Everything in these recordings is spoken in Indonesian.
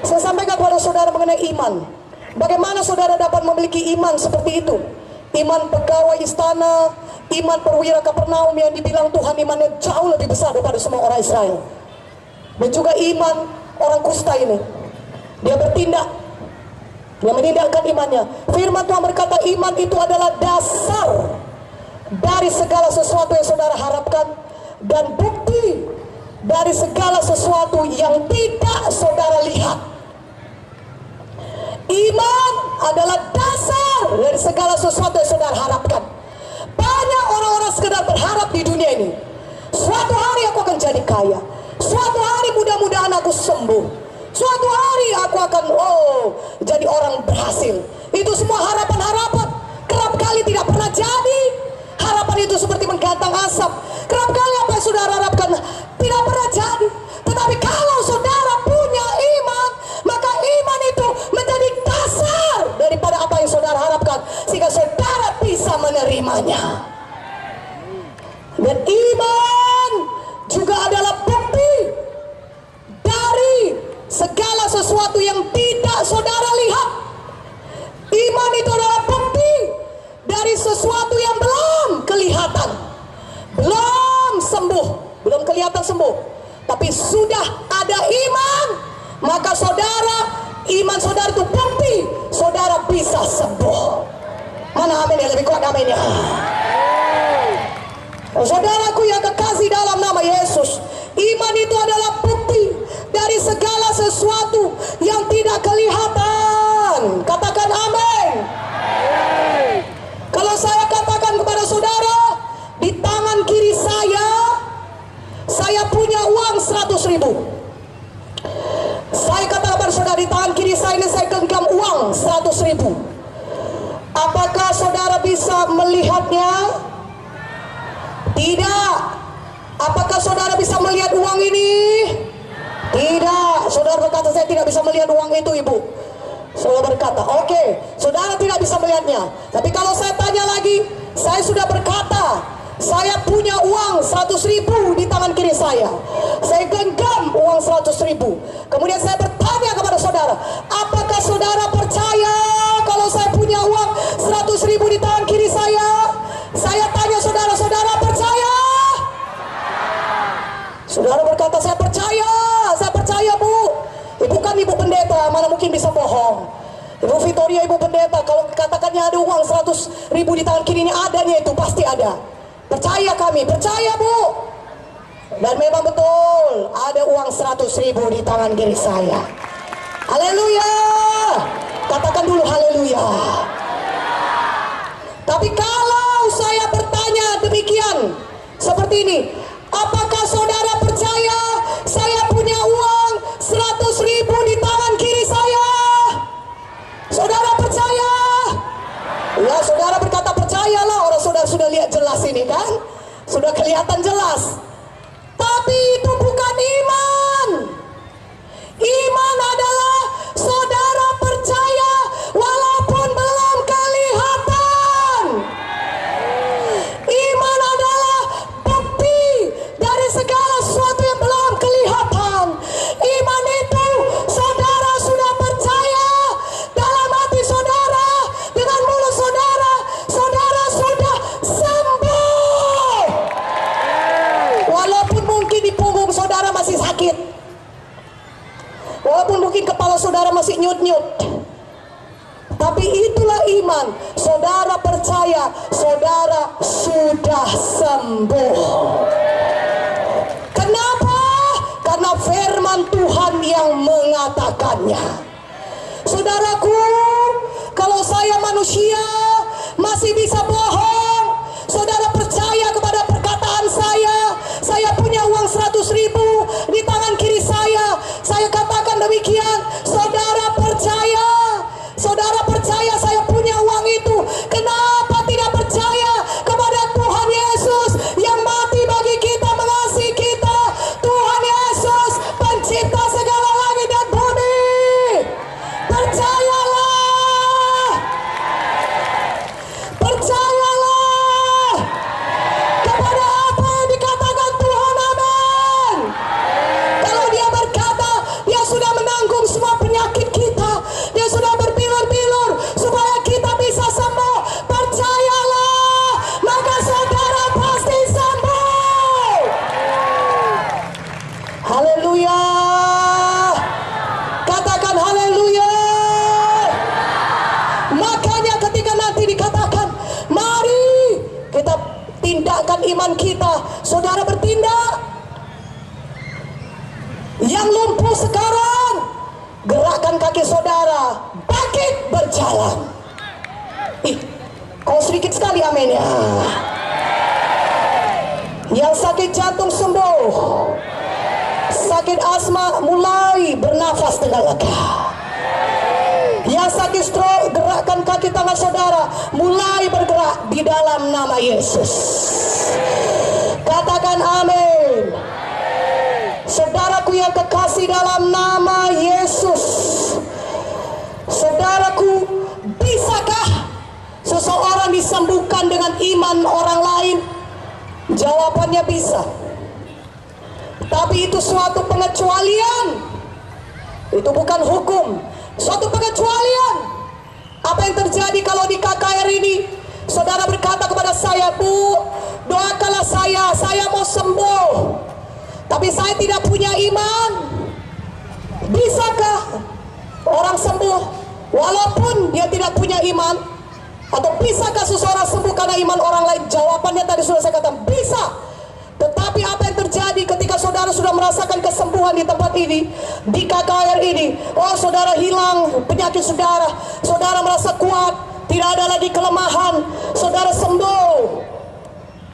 Saya sampaikan kepada saudara mengenai iman. Bagaimana saudara dapat memiliki iman seperti itu? Iman pegawai istana, iman perwira Kapernaum yang dibilang Tuhan imannya jauh lebih besar daripada semua orang Israel. Dan juga iman orang kusta ini. Dia bertindak, dia menindakkan imannya. Firman Tuhan berkata iman itu adalah dasar dari segala sesuatu yang saudara harapkan dan bukti dari segala sesuatu yang tidak saudara lihat. Iman adalah dasar dari segala sesuatu yang saudara harapkan. Banyak orang-orang sekedar berharap di dunia ini, suatu hari aku akan jadi kaya, suatu hari mudah-mudahan aku sembuh, suatu hari aku akan jadi orang berhasil. Itu semua harapan-harapan, kerap kali tidak pernah jadi. Harapan itu seperti menggantang asap. Kerap kali apa yang saudara harapkan tidak pernah jadi. Tetapi kalau saudara punya iman, maka iman itu menjadi dasar daripada apa yang saudara harapkan, sehingga saudara bisa menerimanya. Dan iman juga adalah bukti dari segala sesuatu yang tidak saudara lihat. Iman itu adalah bukti dari sesuatu yang belum kelihatan, belum sembuh, belum kelihatan sembuh, tapi sudah ada iman, maka saudara, iman saudara itu bukti saudara bisa sembuh. Mana amin yang lebih kuat aminnya? Saudaraku yang kekasih dalam nama Yesus, iman itu adalah bukti dari segala sesuatu yang tidak kelihatan. Katakan amin. Kalau saya katakan kepada saudara, di tangan kiri saya punya uang 100.000. Saya katakan kepada saudara, di tangan kiri saya ini saya genggam uang 100.000. Apakah saudara bisa melihatnya? Tidak. Apakah saudara bisa melihat uang ini? Tidak. Saudara berkata, saya tidak bisa melihat uang itu, Ibu. Saudara berkata, oke, saudara tidak bisa melihatnya. Tapi kalau saya tanya lagi, saya sudah berkata, saya punya uang 100.000 di tangan kiri saya. Saya genggam uang 100.000. Kemudian saya bertanya kepada saudara, apakah saudara percaya kalau saya punya uang 100.000 di tangan kiri saya? Saya tanya saudara, saudara percaya? Saudara berkata, saya percaya Bu. Ibu kan ibu pendeta, mana mungkin bisa bohong. Ibu Victoria ibu pendeta, kalau katakannya ada uang 100.000 di tangan kirinya, adanya itu pasti ada. Percaya kami, percaya Bu. Dan memang betul, ada uang 100.000 di tangan kiri saya. Haleluya. Katakan dulu haleluya. Tapi kalau saya bertanya demikian, seperti ini, apakah saudara percaya saya punya uang 100.000 di tangan kiri saya? Saudara percaya? Ya, saudara berkata percayalah, orang saudara sudah lihat jelas ini kan, sudah kelihatan jelas. Tapi itu bukan iman. Iman adalah saudara percaya walaupun belum kelihatan. Iman adalah bukti dari segala sesuatu yang belum kelihatan. Iman itu saudara sudah percaya dalam hati saudara, dengan mulut saudara, saudara sudah sembuh. Walaupun mungkin di punggung saudara masih sakit, walaupun mungkin kepala saudara masih nyut-nyut, tapi itulah iman. Saudara percaya saudara sudah sembuh. Kenapa? Karena firman Tuhan yang mengatakannya. Saudaraku, kalau saya manusia masih bisa bohong, saudara percaya kepada perkataan saya punya uang 100.000 di tangan kiri saya katakan demikian, saudara percaya saya punya uang itu. Kenapa tidak percaya kepada Tuhan Yesus yang mati bagi kita, mengasihi kita? Tuhan Yesus pencipta segala langit dan bumi. Percayalah. Makanya ketika nanti dikatakan, mari kita tindakan iman kita, saudara bertindak. Yang lumpuh sekarang, gerakan kaki saudara, bangkit berjalan. Kau sedikit sekali amin ya. Yang sakit jantung sembuh, sakit asma mulai bernafas dengan lega. Yang sakit stroke, gerakkan kaki tangan saudara mulai bergerak di dalam nama Yesus. Katakan amin. Saudaraku yang kekasih dalam nama Yesus, saudaraku, bisakah seseorang disembuhkan dengan iman orang lain? Jawabannya bisa. Tapi itu suatu pengecualian. Itu bukan hukum, suatu pengecualian. Apa yang terjadi kalau di KKR ini saudara berkata kepada saya, Bu, doakanlah saya mau sembuh, tapi saya tidak punya iman. Bisakah orang sembuh walaupun dia tidak punya iman? Atau bisakah seseorang sembuh karena iman orang lain? Jawabannya tadi sudah saya katakan, bisa. Tetapi apa yang terjadi ketika saudara sudah merasakan kesembuhan di tempat ini, di KKR ini? Oh, saudara hilang penyakit saudara, saudara merasa kuat, tidak ada lagi kelemahan, saudara sembuh,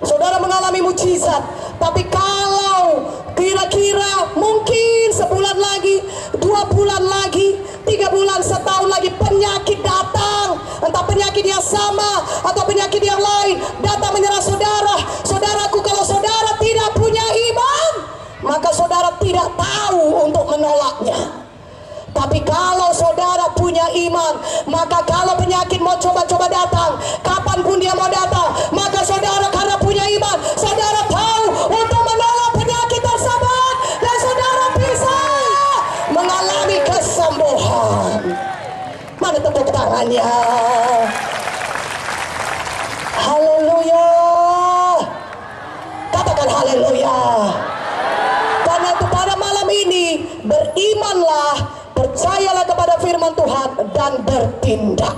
saudara mengalami mujizat. Tapi kalau kira-kira mungkin sebulan lagi, 2 bulan lagi, 3 bulan, setahun lagi penyakit datang, entah penyakit yang sama atau penyakit yang lain datang menyerang saudara. Saudaraku, kalau saudara tidak punya iman, maka saudara tidak tahu untuk menolaknya. Tapi kalau saudara punya iman, maka kalau penyakit mau coba-coba datang, kapanpun dia mau datang, maka saudara karena punya iman, saudara tahu untuk menolak penyakit tersebut, dan saudara bisa mengalami kesembuhan. Mana tepuk tangannya? Haleluya. Katakan haleluya. Karena itu pada malam ini berimanlah, percayalah kepada firman Tuhan dan bertindak.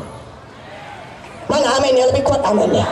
Mana amin ya, lebih kuat aminnya.